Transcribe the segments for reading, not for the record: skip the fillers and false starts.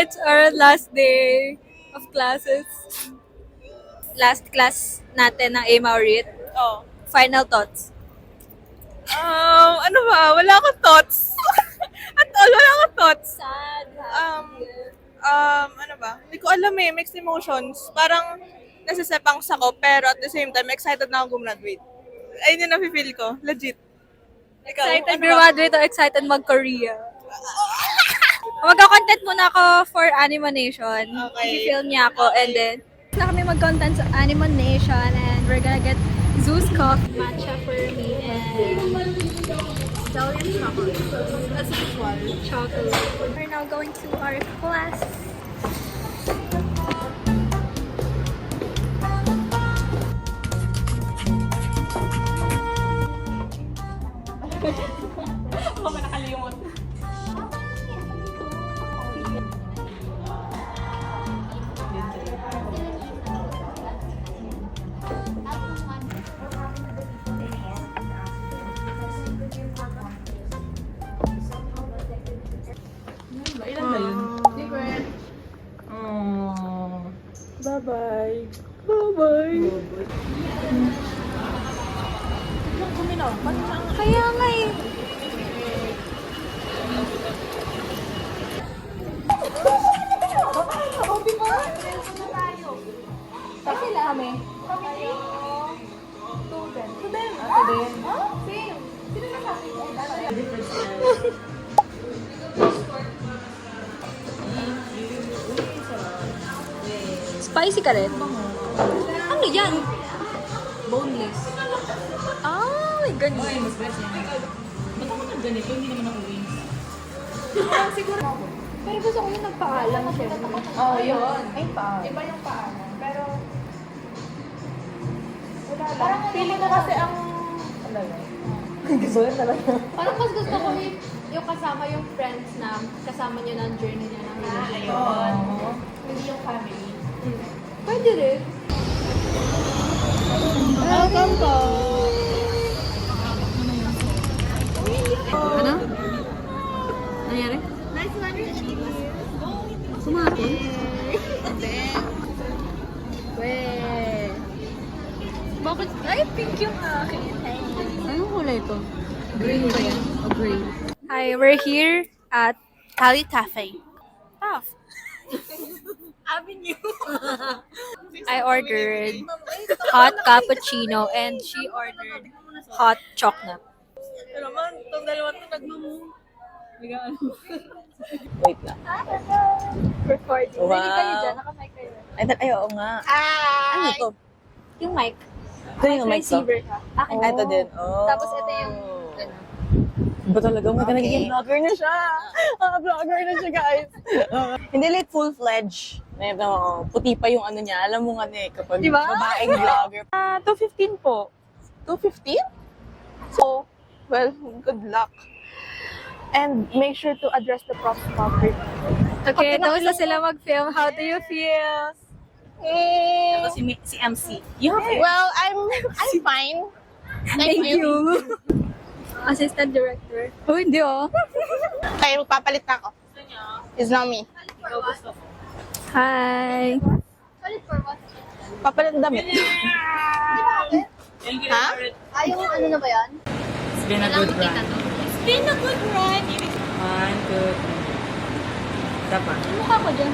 It's our last day of classes. Last class natin ng A. Maurit. Oh. Final thoughts. Ano ba? Wala akong thoughts. At all, wala akong thoughts. Sad. Ano ba? Hindi ko alam eh. Mixed emotions. Parang nasisepangs ako, pero at the same time, excited na ako gumraduate. Ayun yung nafe-feel ko. Legit. Ikaw, Excited ano ba? graduate o excited mag-Korea? Magka-content muna ako for Animation. Okay. I-film niya ako and then na kami mag-content sa Animation and we're gonna get Zeus coffee matcha for me and Italian chocolate. As usual, chocolate. We're now going to our class. Baka nakalimot. Ilan ba yun? Secret. Bye-bye. Bye-bye. Kaya nga eh. Kasi lang kami. Spicy ka rin? Ano yan? Boneless. Ah, my goodness. Mas best yan. Ba't ako nag-ganito? Hindi naman ako wings. Pero gusto ko yung nagpaalam, syempre. Oh, yun. Ay, paa. Iba yung paalam. Pero, wala lang. Parang Feeling ko kasi ang, Gusto yun talaga. Parang mas gusto ko yung kasama yung friends na kasama niyo ng journey niya ng religion. hindi yung family. Pwede rin. Welcome po. Ano? Nangyari? Nice one, Sumapon? Weh. Bakit? Ay, pink yung akin. Anong kulay ito? Green ba yan? O gray? Hi, we're here at Cali Cafe. Avenue. I ordered hot cappuccino and she ordered hot chocolate. Pero man, itong dalawa ito nagmamu. Wait lang. Recording. Wow. Ready kayo dyan? Naka-mic kayo. Ay, oo nga. Ano to? Yung mic. Ito yung mic to? Receiver ka. Akin. Ito din. Oh. Tapos ito yung ano. Ba talaga? Naging vlogger na siya. Vlogger na siya, guys. Hindi like full-fledged. Puti pa yung ano niya. Alam mo nga eh, kapag Diba? babaeng vlogger. 215 po. 215? So, well, good luck. And make sure to address the props properly. Okay, tapos na sila mag-film. How do you feel? Ito si MC. Well, I'm fine. Thank you. Assistant director. Oh, hindi oh. Kaya magpapalit na ako. It's not me. Hi. Palit for what? Papalit ng damit. Ha? Ay, yung ano na ba yan? It's been a good run. It's been a good run. 1, 2, 3. Isa pa. Yung mukha ko dyan.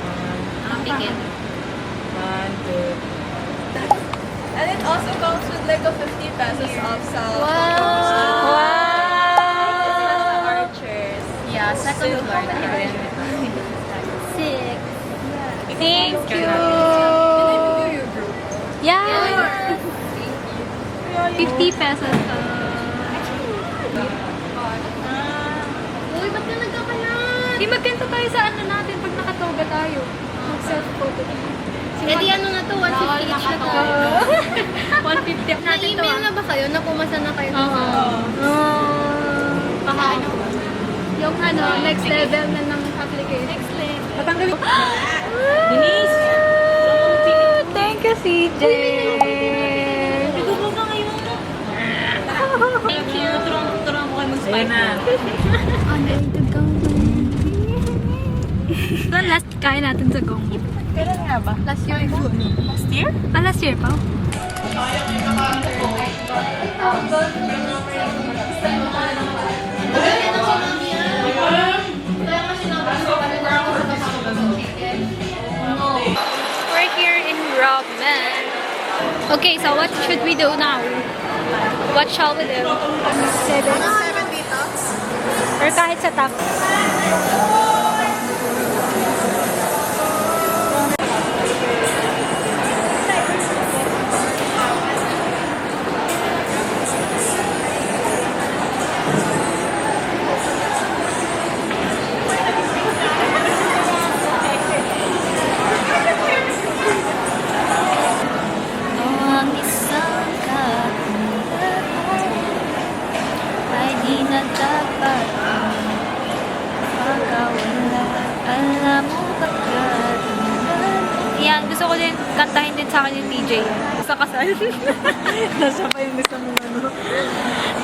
Ang pikit. 1, 2, 3. And it also comes with like a 50 pesos off sa Wow. Archers. Yeah, second floor na yun. Sick. Thank you. Yeah. 50 pesos. Uy, ba't ka nagkakalat? Di magkanta tayo sa ano natin pag nakatoga tayo. Mag-self-photo. Eh di ano na to, 150 each na to. 150 natin to. Na-email na ba kayo? Napumasa na kayo? Oo. Baka ano. Yung ano, next level na ng application. Next level. Patanggalin. Denise! Thank you, CJ. Thank you. Turuan mo kayo mag-spike na. Unrated count. Wala last kain natin sa Gong? Kailan nga ba? Last year. Last year? Ah, last year pa? We're here in Ramen. Okay, so what should we do now? What shall we do? 7 dito? or kahit sa top. Ang isang katulad ay di na dapat pagkawala. Alam mo ba katulad? Yan, gusto ko din kantahin din sa akin yung DJ. Sa kasal. Nasa pa yung gusto mong ano.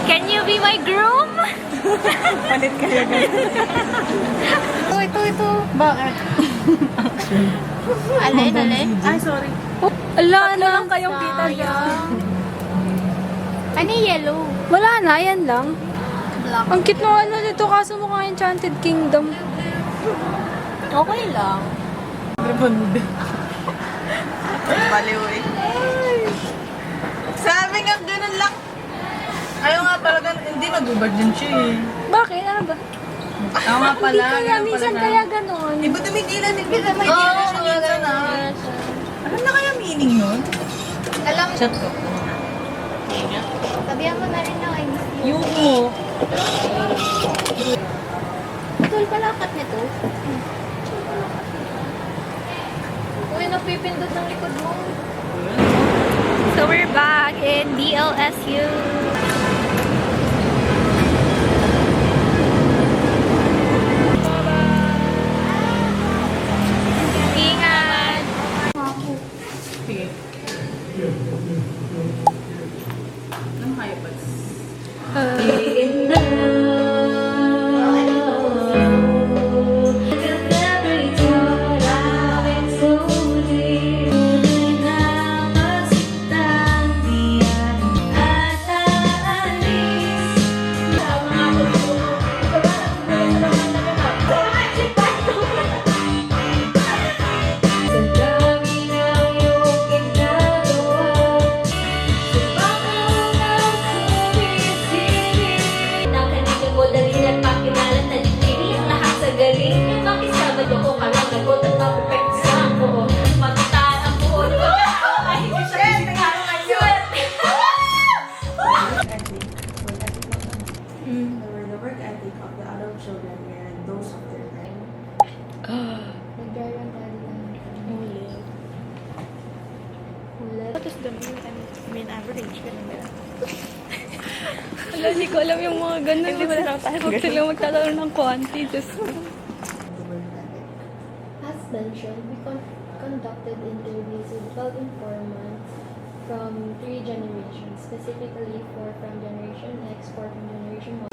Can you be my groom? Palit kayo ganun. Ito. Bakit? Alin? Ay, sorry. Ala na. Lang kayong kita dyan. Ano yung yellow? Wala na, yan lang. Black. Ang cute ng ano nito, kaso mukha Enchanted Kingdom. Okay lang. Rebond. Baliw eh. Sabi nga, ganun lang. Ayaw nga talaga, hindi nag-ubad din siya eh. Bakit? Ano ba? Ayaw nga pala. Hindi kaya, minsan kaya ganon. Di ba tumigilan? May Oo, minsan ah. Alam na kaya meaning nun? Alam, Chat ko. sabihan mo na rin na I miss you. Yung mo. Tul pala kat nito. Uy, napipindot ng likod mo. So we're back in DLSU. Ingat! Sige. Anong kaya ba? The work ethic of the adult children and those of their parents. Nag-dry run daddy lang. Ulit. What is the mean average? Wala, hindi ko alam yung mga ganun. Hindi ko lang tayo. Huwag silang magtatalo ng quantity. Just... As mentioned, we conducted interviews with 12 informants from 3 generations, specifically 4 from Generation X, 4 from Generation Y.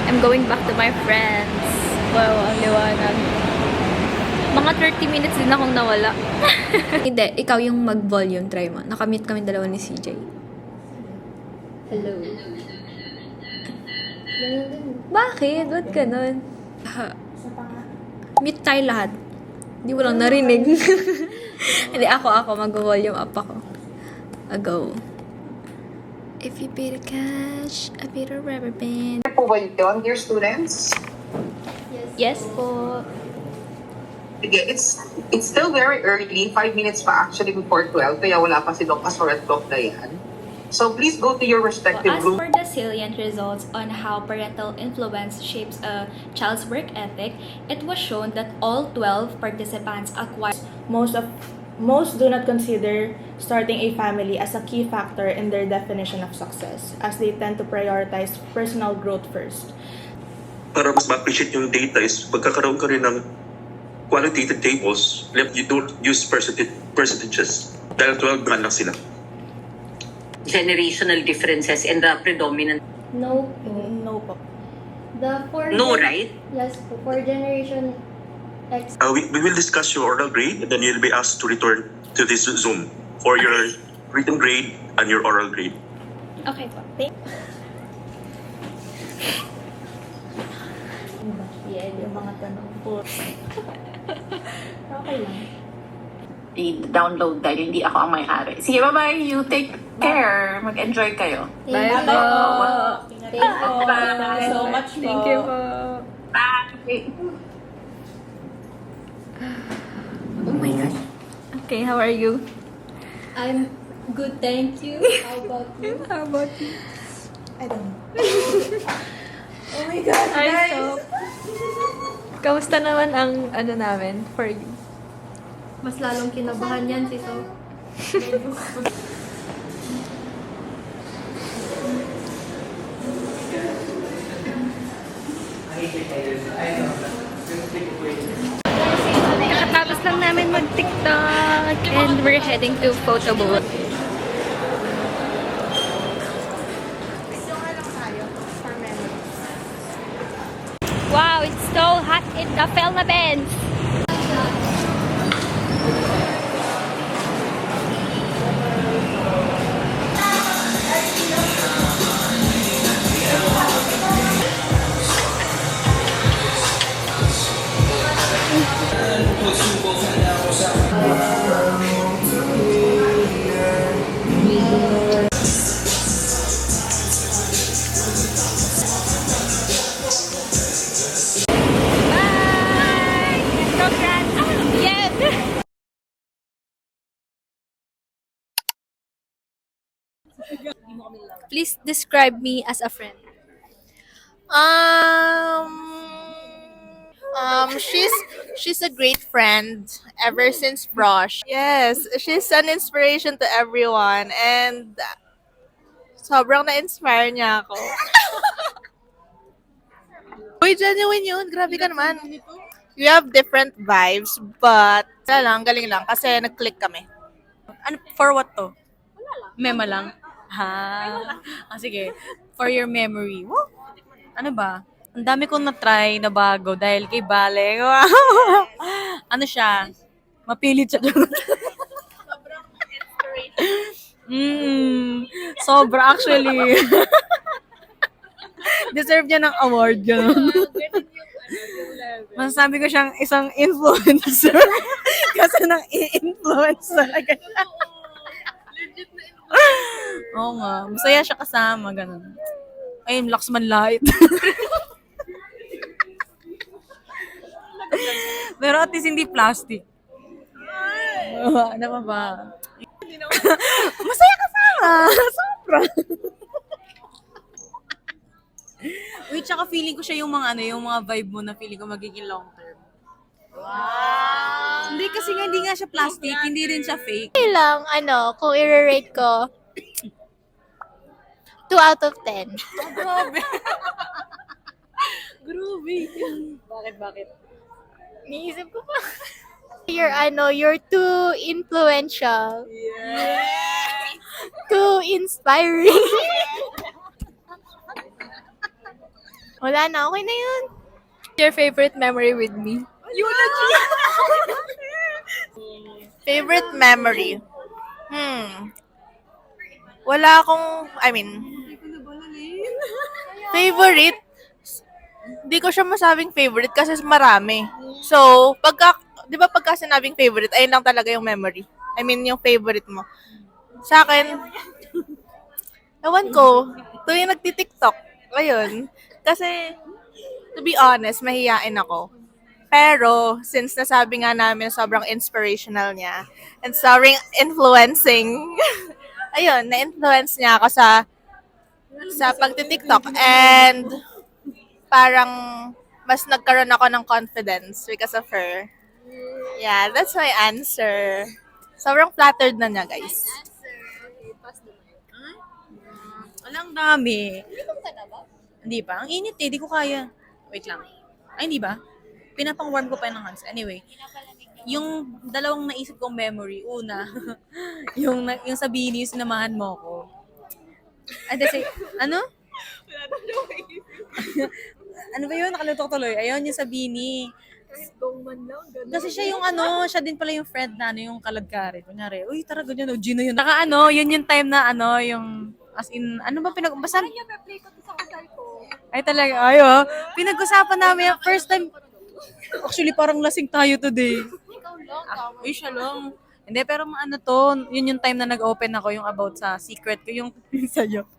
I'm going back to my friends. Wow, ang liwanag. Mga 30 minutes din akong nawala. Hindi, ikaw yung mag-volume, try mo. Nakamute kami dalawa ni CJ. Hello. Ganun din. Bakit? Ba't ganun? Mute tayo lahat. Hindi mo lang narinig. Hindi, ako. Mag-volume up ako. Go. If you pay the cash, I pay the rubber band. po ba yun, dear students? Yes po. Sige, it's still very early, 5 minutes pa actually before 12, kaya wala pa si Doc Asor at Doc Dayan. So please go to your respective As room. for the salient results on how parental influence shapes a child's work ethic, it was shown that all 12 participants acquired Most do not consider starting a family as a key factor in their definition of success, as they tend to prioritize personal growth first. Para mas ma-appreciate yung data is pagkakaroon ka rin ng qualitative tables, you don't use percentages. Dahil 12 nga lang sila. Generational differences and the predominant. No. No po. The No, right? Yes, for generation X. We will discuss your oral grade and then you'll be asked to return to this Zoom for your written grade and your oral grade. Okay po. Yeah, Yung mga tanong po. Okay lang. I-download dahil hindi ako ang may-ari. Sige, bye-bye. You take care. Mag-enjoy kayo. Bye Thank po. you. Thank you. Thank you so much po. Thank you po. Bye. Oh my God. Okay, how are you? I'm good, thank you. How about you? How about you? Oh my God, Ay, guys! so, kamusta naman ang ano namin for you? Mas lalong kinabahan yan si So. Nakatapos lang namin mag-TikTok and we're heading to photo booth. Wow, it's so hot in the Philippines! Bye! Congrats! Yes! Please describe me as a friend. She's a great friend ever since Brosh. Yes, she's an inspiration to everyone and sobrang na-inspire niya ako. Uy, genuine yun. Grabe ka naman. We have different vibes, but galing lang kasi nag-click kami. Ano, for what to? Mema lang? Ha? Sige. For your memory. Wow. Ano ba? Ang dami kong na-try na bago dahil kay Bale. Wow. Ano siya? Mapilit siya. Sobrang inspiration. Sobra actually. Deserve niya ng award. Gano'n. Masasabi ko siyang isang influencer. Kasi nang i-influence talaga siya. Oo nga. Masaya siya kasama. Ganun. Ayun, lakas man light. Pero at least hindi plastic. Ano pa ba? Masaya kasama. Sobra. Wait, tsaka feeling ko siya yung mga yung mga vibe mo na feeling ko magiging long term. Wow! Hindi kasi nga, hindi nga siya plastic, hindi rin siya fake. Lang, kung i-rate ko, 2 out of 10. Grabe. Groovy. Bakit? Niisip ko pa. You're too influential. Yes! Too inspiring. Wala na, okay na yun. Your favorite memory with me? Favorite memory? Wala akong, favorite? Hindi ko siya masabing favorite kasi marami. So, di ba pagka sinabing favorite, ayun lang talaga yung memory. Yung favorite mo. Sa akin, ewan ko, tuwing nagti-TikTok, ayun. Kasi, to be honest, mahihain ako. Pero, since nasabi nga namin sobrang inspirational niya and sobrang influencing, ayun, na-influence niya ako sa pagti-TikTok and parang mas nagkaroon ako ng confidence because of her. Yeah, that's my answer. Sobrang flattered na niya, guys. Walang dami. Hindi ba? Ang init eh, di ko kaya. Wait lang. Ay, hindi ba? Pinapang-warm ko pa yun ng hands. Anyway, yung dalawang naisip kong memory, una, yung sa Bini, yung sinamahan mo ko. Ay, kasi, ano? Ano ba yun? Nakalimutan ko tuloy. Ayun, yung sa Bini. Kasi siya yung siya din pala yung friend na yung kaladkari. Kunyari, uy, tara, ganyan, Gino yun. Naka yun yung time na yung, as in, ano ba basta, ay talaga, pinag-usapan namin yung first time. Actually, parang lasing tayo today. Uy, siya lang. Hindi, pero yun yung time na nag-open ako yung about sa secret ko, yung sa'yo.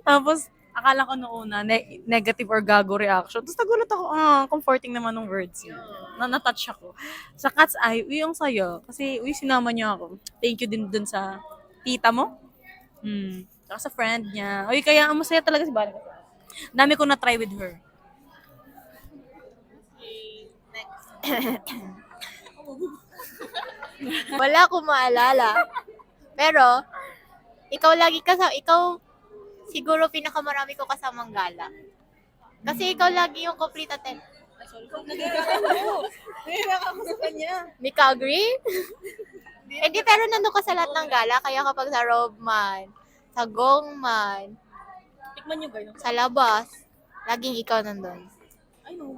Tapos, akala ko noong una, negative or gago reaction. Tapos nagulat ako, comforting naman ng words yun. Na-touch ako. Sa cat's eye, yung sa'yo. Kasi, sinama niya ako. Thank you din dun sa tita mo. Saka sa friend niya. Kaya ang masaya talaga si Bala. Dami ko na-try with her. Wala akong maalala. Pero, ikaw siguro pinakamarami ko kasamang gala. Kasi ikaw lagi yung complete attend. Mika agree? Hindi, pero nandun ka sa lahat ng gala. Kaya kapag sa Rob man, sa Gong man, Tikman niyo kayo. sa labas, laging ikaw nandun.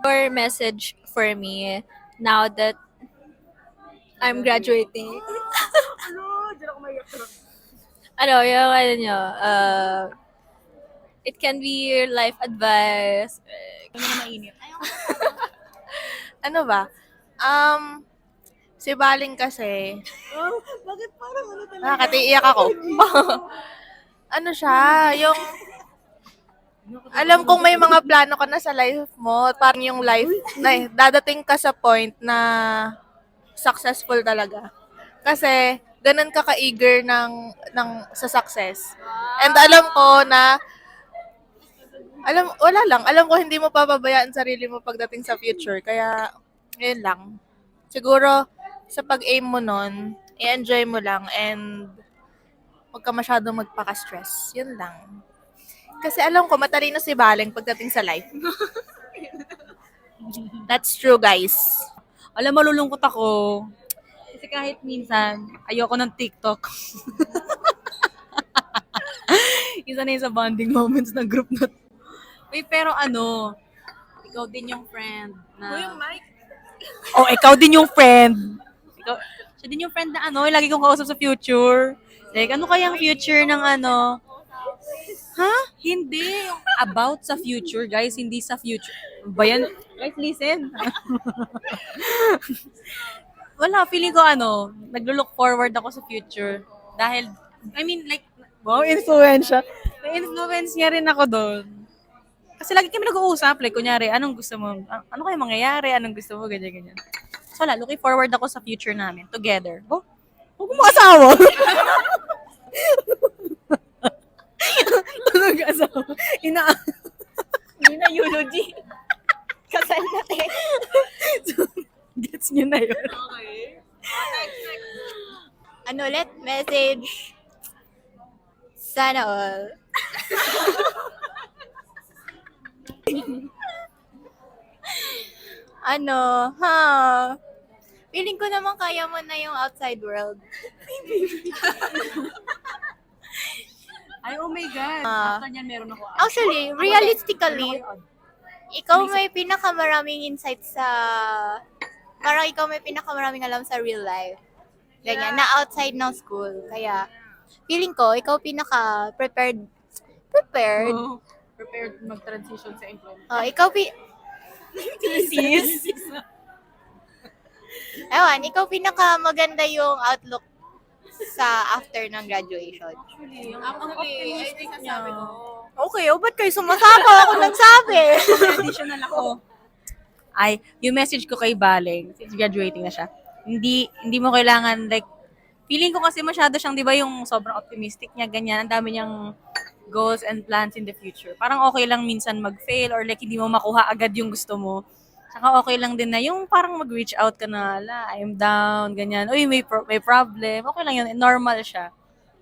Your message for me now that I'm graduating. It can be your life advice. Ano na mainit? Ano ba? Si Baling kasi, Bakit parang talaga? nakakatiiyak ako. Ano siya, yung, alam kong may mga plano ka na sa life mo, parang yung life, dadating ka sa point na successful talaga. Kasi, ganun ka ka-eager sa success. And alam ko na, alam ko hindi mo papabayaan sarili mo pagdating sa future. Kaya, yun lang. Siguro, sa pag-aim mo nun, i-enjoy mo lang and huwag ka masyadong magpaka-stress. Yun lang. Kasi alam ko, matalino si Baling pagdating sa life. That's true, guys. Alam, malulungkot ako. Kasi kahit minsan, ayoko ng TikTok. Isa na yun sa bonding moments ng group na to. Uy, pero ikaw din yung friend na... ikaw din yung friend. Siya din yung friend na lagi kong kausap sa future. Like, ano kayang future ng Ha? Hindi. Yung about sa future, guys. Hindi sa future. Bayan. Guys, listen. Wala, feeling ko naglo-look forward ako sa future. Dahil, wow, influensya. Na-influence niya rin ako doon. Kasi lagi kami nag-uusap. Like, kunyari, anong gusto mo? Ano kaya mangyayari? Anong gusto mo? Ganyan. So, wala, looking forward ako sa future namin. Together. Huwag mo asawa. Anong asawa? Hindi na eulogy. Kasal natin. So, gets nyo na yun. Okay. Ulit? Message. Sana all. Feeling ko naman kaya mo na yung outside world. Ay, oh my God. After niyan, meron ako. Actually, realistically, ikaw may pinakamaraming insights parang ikaw may pinakamaraming alam sa real life. Ganyan, na outside ng school. Kaya, feeling ko, ikaw pinaka-prepared. Prepared mag-transition sa employment. Ikaw ikaw pinaka-maganda yung outlook sa after ng graduation. Actually, ang optimistic niya. Okay, ba't kayo sumasaka? Ako nagsabi. Additional ako. ay yung message ko kay Baleng, since graduating na siya, hindi mo kailangan, like, feeling ko kasi masyado siyang, di ba, yung sobrang optimistic niya, ganyan, ang dami niyang goals and plans in the future. Parang okay lang minsan mag-fail or like hindi mo makuha agad yung gusto mo. Saka okay lang din na yung parang mag-reach out ka na, I'm down, ganyan. Uy, may problem. Okay lang yun. Normal siya.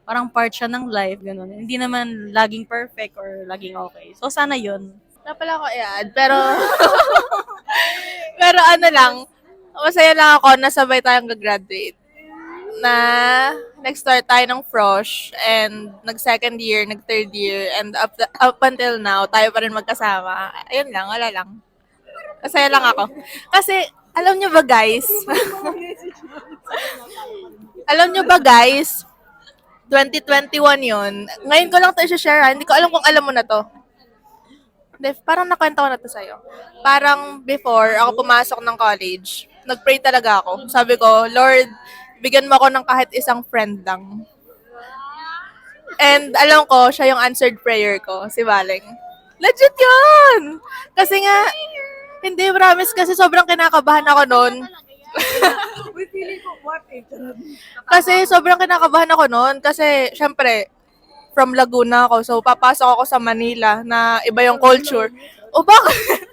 Parang part siya ng life, ganun. Hindi naman laging perfect or laging okay. So, sana yun. Wala pala ako i-add, pero pero ano lang, masaya lang ako na sabay tayong gagraduate. Na nag-start tayo ng Frosh and nag-second year, nag-third year, and up until now, tayo pa rin magkasama. Ayun lang, wala lang. Masaya lang ako. Kasi, alam nyo ba guys, 2021 yun. Ngayon ko lang ito i-share, ha? Hindi ko alam kung alam mo na to. Parang nakwento ko na to sa'yo. Parang before ako pumasok ng college, nag-pray talaga ako. Sabi ko, Lord, bigyan mo ako ng kahit isang friend lang. And alam ko, siya yung answered prayer ko, si Baleng. Legit yun! Kasi nga, hindi, promise, kasi sobrang kinakabahan ako noon. Kasi sobrang kinakabahan ako noon. Kasi, syempre, from Laguna ako. So, papasok ako sa Manila na iba yung culture. O bakit?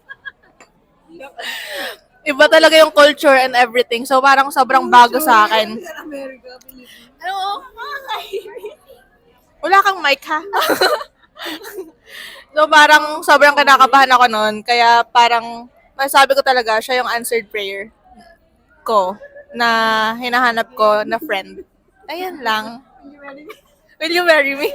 Iba talaga yung culture and everything. So, parang sobrang bago sa akin. Ano? Wala kang mic, ha? So, parang sobrang kinakabahan ako noon. Kaya parang, masabi ko talaga, siya yung answered prayer ko na hinahanap ko na friend. Ayan lang. Will you marry me?